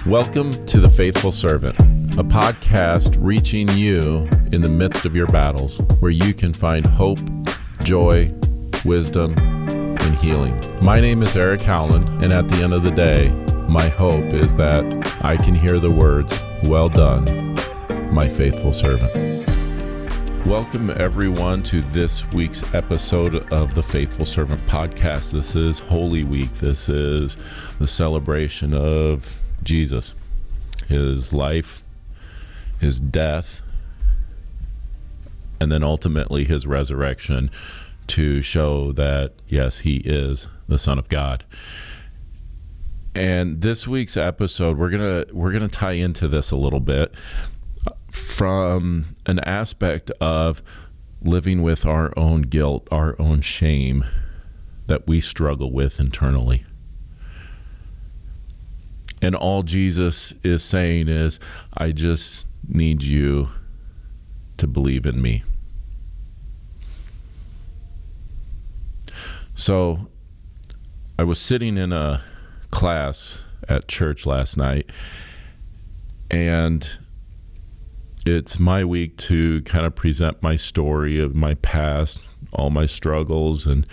Welcome to The Faithful Servant, a podcast reaching you in the midst of your battles, where you can find hope, joy, wisdom, and healing. My name is Eric Howland, and at the end of the day, my hope is that I can hear the words, "Well done, my faithful servant." Welcome everyone to this week's episode of the Faithful Servant podcast. This is Holy Week. This is the celebration of Jesus, his life, his death, and then ultimately his resurrection to show that, yes, he is the Son of God. And this week's episode, we're gonna tie into this a little bit from an aspect of living with our own guilt, our own shame that we struggle with internally. And all Jesus is saying is, I just need you to believe in me. So I was sitting in a class at church last night, and it's my week to kind of present my story of my past, all my struggles, and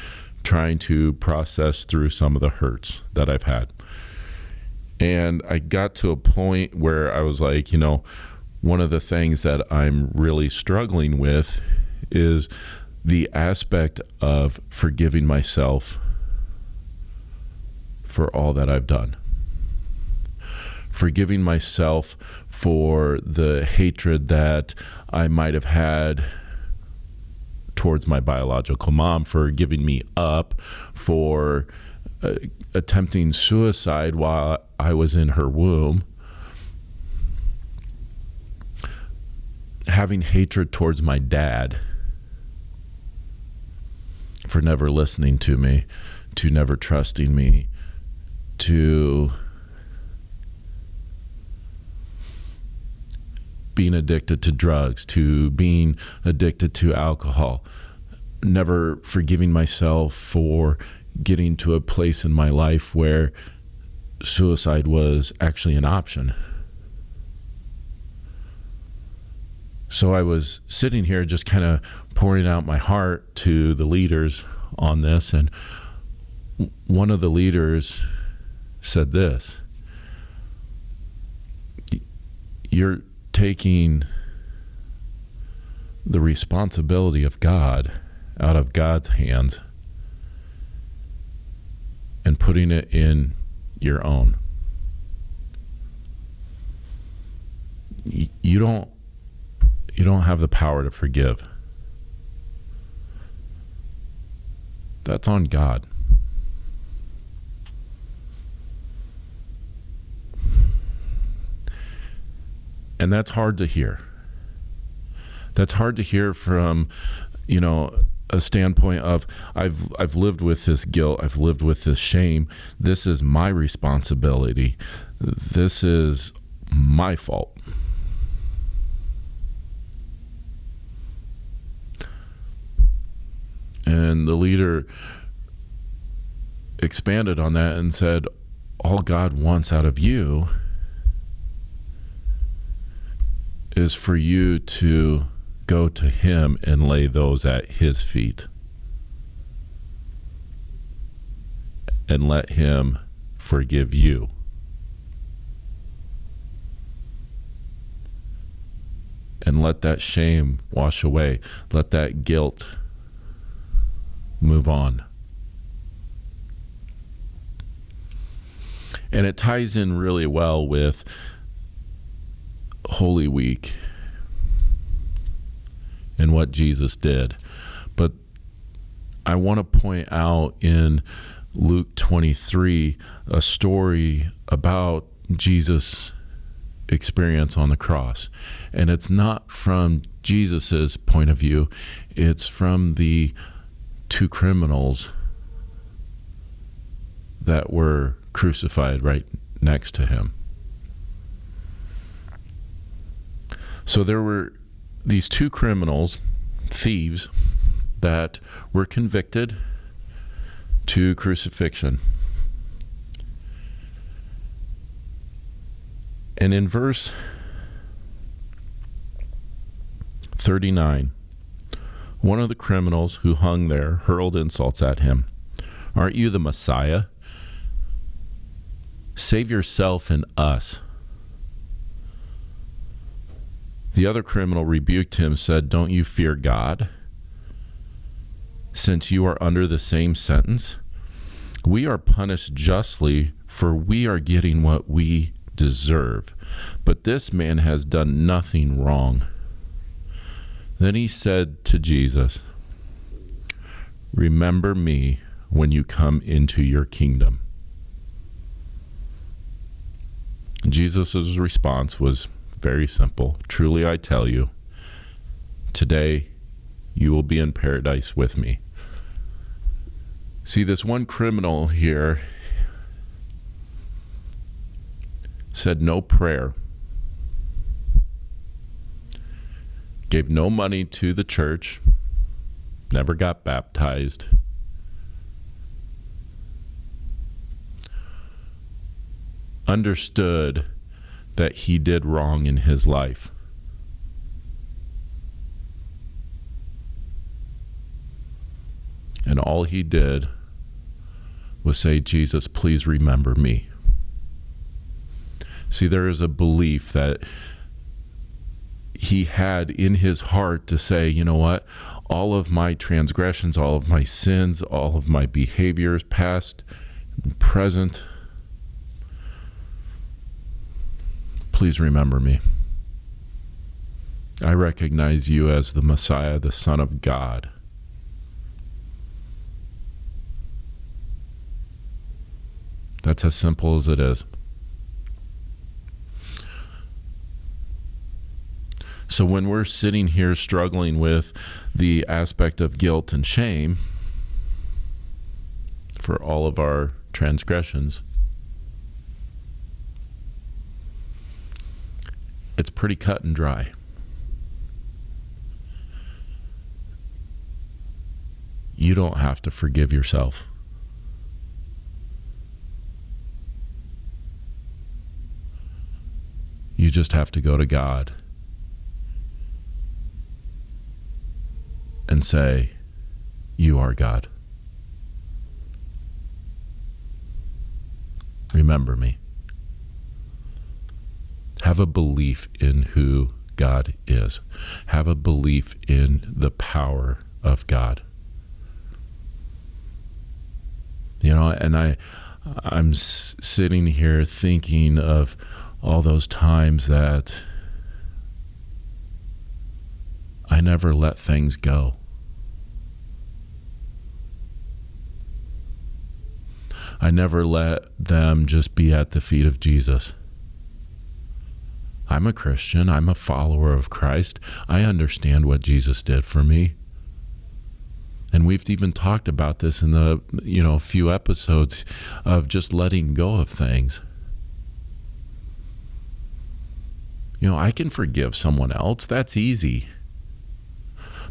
trying to process through some of the hurts that I've had. And I got to a point where I was like, one of the things that I'm really struggling with is the aspect of forgiving myself for all that I've done. Forgiving myself for the hatred that I might have had towards my biological mom, for giving me up, for attempting suicide while I was in her womb, having hatred towards my dad for never listening to me, to never trusting me, to being addicted to drugs, to being addicted to alcohol, never forgiving myself for getting to a place in my life where suicide was actually an option. So I was sitting here just kind of pouring out my heart to the leaders on this, and one of the leaders said this: "You're taking the responsibility of God out of God's hands and putting it in your own. You don't have the power to forgive. That's on God." And that's hard to hear. That's hard to hear from, a standpoint of, I've lived with this guilt, I've lived with this shame. This is my responsibility. This is my fault. And the leader expanded on that and said, all God wants out of you is for you to go to him and lay those at his feet and let him forgive you. And let that shame wash away. Let that guilt move on. And it ties in really well with Holy Week and what Jesus did. But I want to point out in Luke 23 a story about Jesus' experience on the cross. And it's not from Jesus's point of view, it's from the two criminals that were crucified right next to him. So there were these two criminals, thieves, that were convicted to crucifixion. And in verse 39, one of the criminals who hung there hurled insults at him. Aren't you the Messiah? Save yourself and us. The other criminal rebuked him, said, Don't you fear God, since you are under the same sentence? We are punished justly, for we are getting what we deserve. But this man has done nothing wrong. Then he said to Jesus, Remember me when you come into your kingdom. Jesus' response was very simple. Truly I tell you, today you will be in paradise with me. See, this one criminal here said no prayer, gave no money to the church, never got baptized, understood that he did wrong in his life. And all he did was say, Jesus, please remember me. See, there is a belief that he had in his heart to say, you know what, all of my transgressions, all of my sins, all of my behaviors, past and present, please remember me. I recognize you as the Messiah, the Son of God. That's as simple as it is. So when we're sitting here struggling with the aspect of guilt and shame for all of our transgressions, it's pretty cut and dry. You don't have to forgive yourself. You just have to go to God and say, you are God. Remember me. Have a belief in who God is. Have a belief in the power of God. You know, and I'm sitting here thinking of all those times that I never let things go. I never let them just be at the feet of Jesus. I'm a Christian. I'm a follower of Christ. I understand what Jesus did for me. And we've even talked about this in the, few episodes of just letting go of things. I can forgive someone else. That's easy.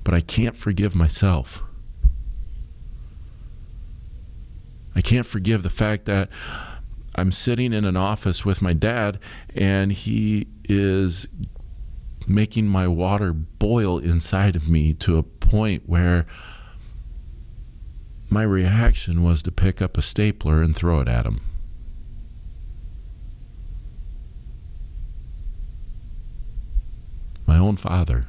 But I can't forgive myself. I can't forgive the fact that I'm sitting in an office with my dad and he is making my water boil inside of me to a point where my reaction was to pick up a stapler and throw it at him. My own father.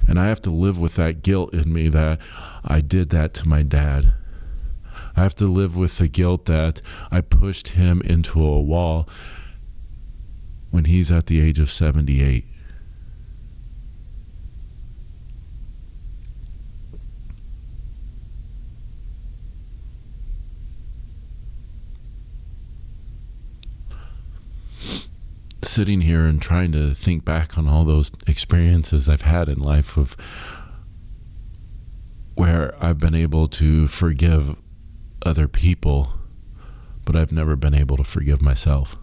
And I have to live with that guilt in me that I did that to my dad. I have to live with the guilt that I pushed him into a wall when he's at the age of 78. Sitting here and trying to think back on all those experiences I've had in life of where I've been able to forgive other people, but I've never been able to forgive myself.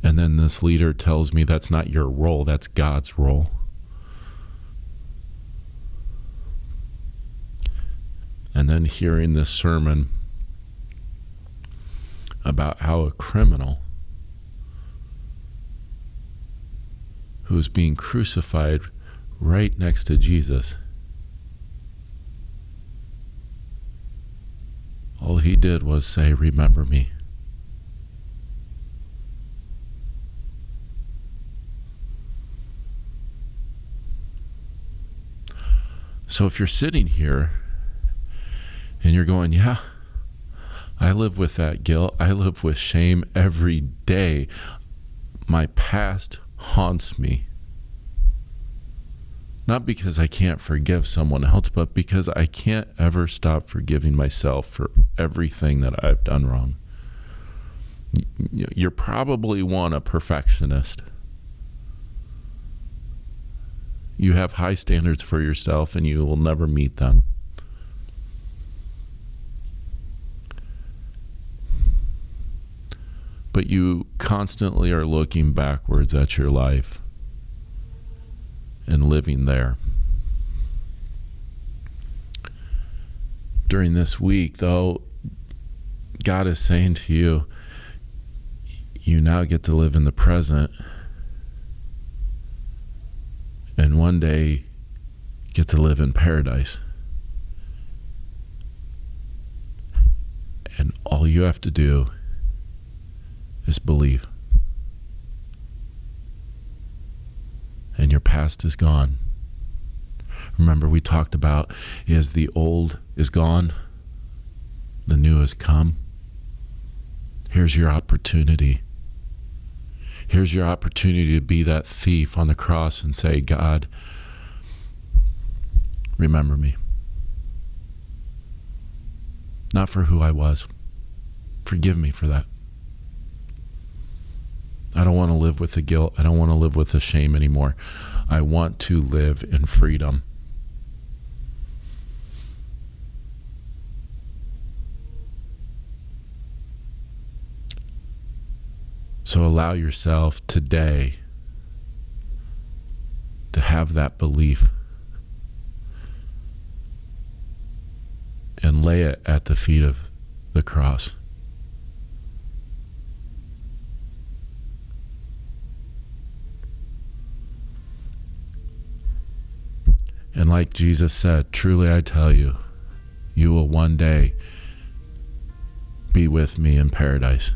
And then this leader tells me that's not your role, that's God's role. and then hearing this sermon about how a criminal who was being crucified right next to Jesus, all he did was say, "Remember me." So if you're sitting here and you're going, "Yeah, I live with that guilt. I live with shame every day. My past haunts me." Not because I can't forgive someone else, but because I can't ever stop forgiving myself for everything that I've done wrong. You're probably a perfectionist. You have high standards for yourself and you will never meet them. But you constantly are looking backwards at your life and living there. During this week, though, God is saying to you, you now get to live in the present, and one day get to live in paradise. And all you have to do is believe. And your past is gone. Remember, we talked about is the old is gone, the new has come. Here's your opportunity. Here's your opportunity to be that thief on the cross and say, "God, remember me. Not for who I was. Forgive me for that. I don't want to live with the guilt. I don't want to live with the shame anymore. I want to live in freedom." So allow yourself today to have that belief and lay it at the feet of the cross. And like Jesus said, truly I tell you, you will one day be with me in paradise.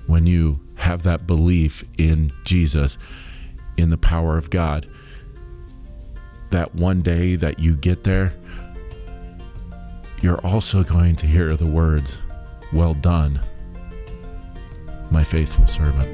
When you have that belief in Jesus, in the power of God, that one day that you get there, you're also going to hear the words, "Well done, my faithful servant."